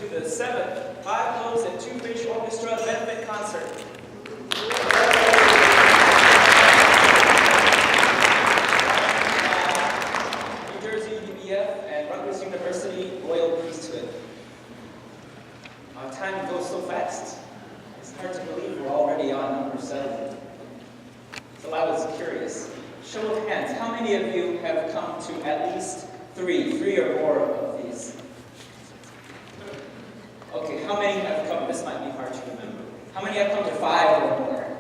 to the 7th Five Loaves and Two Fish Orchestra benefit concert. New Jersey UBF and Rutgers University Loyal Priesthood. Time goes so fast. It's hard to believe we're already on number 7. So I was curious. Show of hands, how many of you have come to at least three or more of these? Okay, how many have come? This might be hard to remember. How many have come to 5 or more?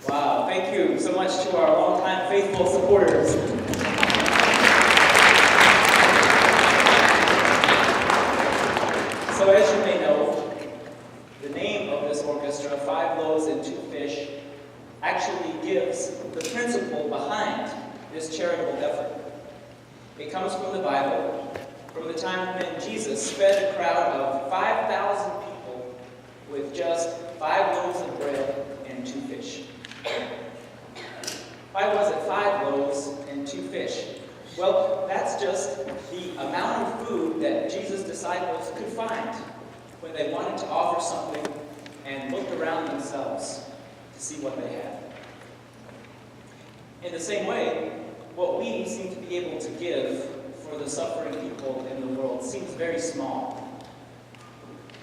Wow, thank you so much to our longtime faithful supporters. So as you may know, the name of this orchestra, Five Loaves and Two Fish, actually gives the principle behind this charitable effort. It comes from the Bible, from the time when Jesus fed a crowd of 5,000 people with just 5 loaves of bread and 2 fish. Why was it 5 loaves and 2 fish? Well, that's just the amount of food that Jesus' disciples could find when they wanted to offer something and looked around themselves to see what they had. In the same way, what we seem to be able to give for the suffering people in the world seems very small.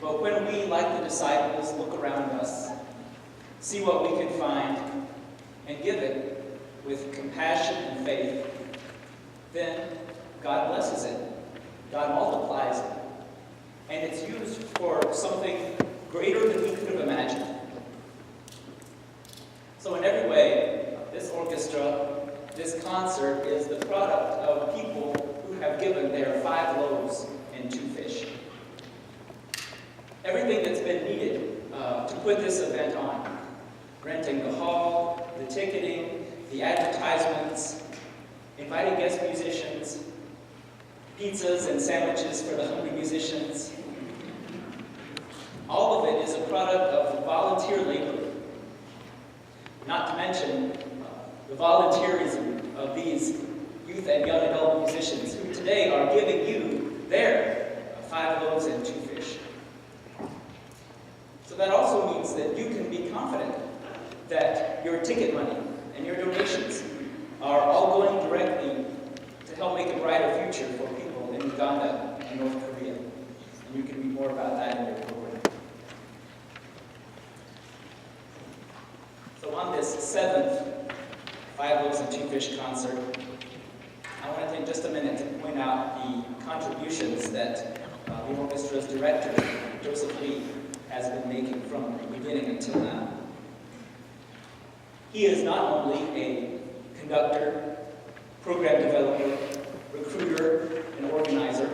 But when we, like the disciples, look around us, see what we can find, and give it with compassion and faith, then God blesses it. God multiplies it. And it's used for something greater than we could have imagined. So in every way, this orchestra, this concert is the product of people who have given their 5 loaves and 2 fish. Everything that's been needed to put this event on, renting the hall, the ticketing, the advertisements, inviting guest musicians, pizzas and sandwiches for the hungry musicians. All of it is a product of volunteer labor. Not to mention the volunteerism of these youth and young adult musicians who today are giving you their 5 loaves and 2 fish. So that also means that you can be confident that your ticket money and your donations are all going directly to help make a brighter future for people in Uganda and North Korea. And you can read more about that in your program. So on this 7th Five Loaves and Two Fish concert, I want to take just a minute to point out the contributions that the orchestra's director, Joseph Lee, has been making from the beginning until now. He is not only a conductor, program developer, recruiter, and organizer,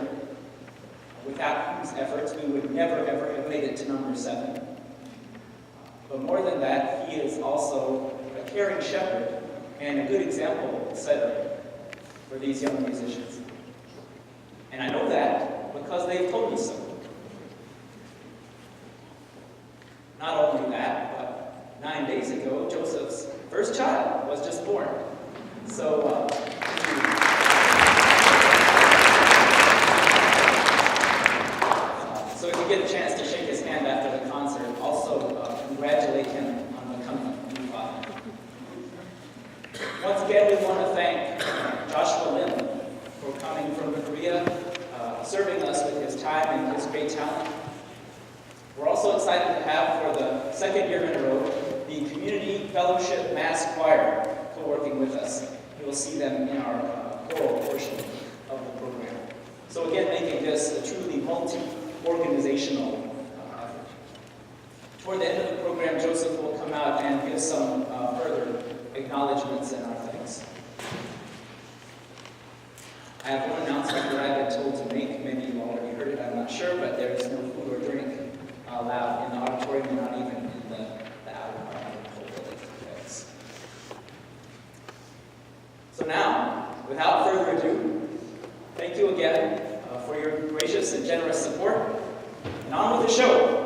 without whose efforts we would never ever have made it to number 7. But more than that, he is also a caring shepherd and a good example setter for these young musicians. And I know that because they've told me so. Not only that, but 9 days ago, Joseph's first child was just born. So, so if you get a chance to shake his hand after the concert, also congratulate him on becoming a new father. Once again, we want to thank Joshua Lim for coming from Korea, serving us with his time and his great talent. We're also excited to have, for the 2nd year in a row, the Community Fellowship Mass Choir co-working with us. You will see them in our choral portion of the program. So again, making this a truly multi-organizational effort. Toward the end of the program, Joseph will come out and give some further acknowledgments and our thanks. I have one announcement that I've been told to make. Maybe you've already heard it, I'm not sure, but there is no food or drink allowed in the auditorium, not even in the outer part of the whole building. So now, without further ado, thank you again for your gracious and generous support, and on with the show.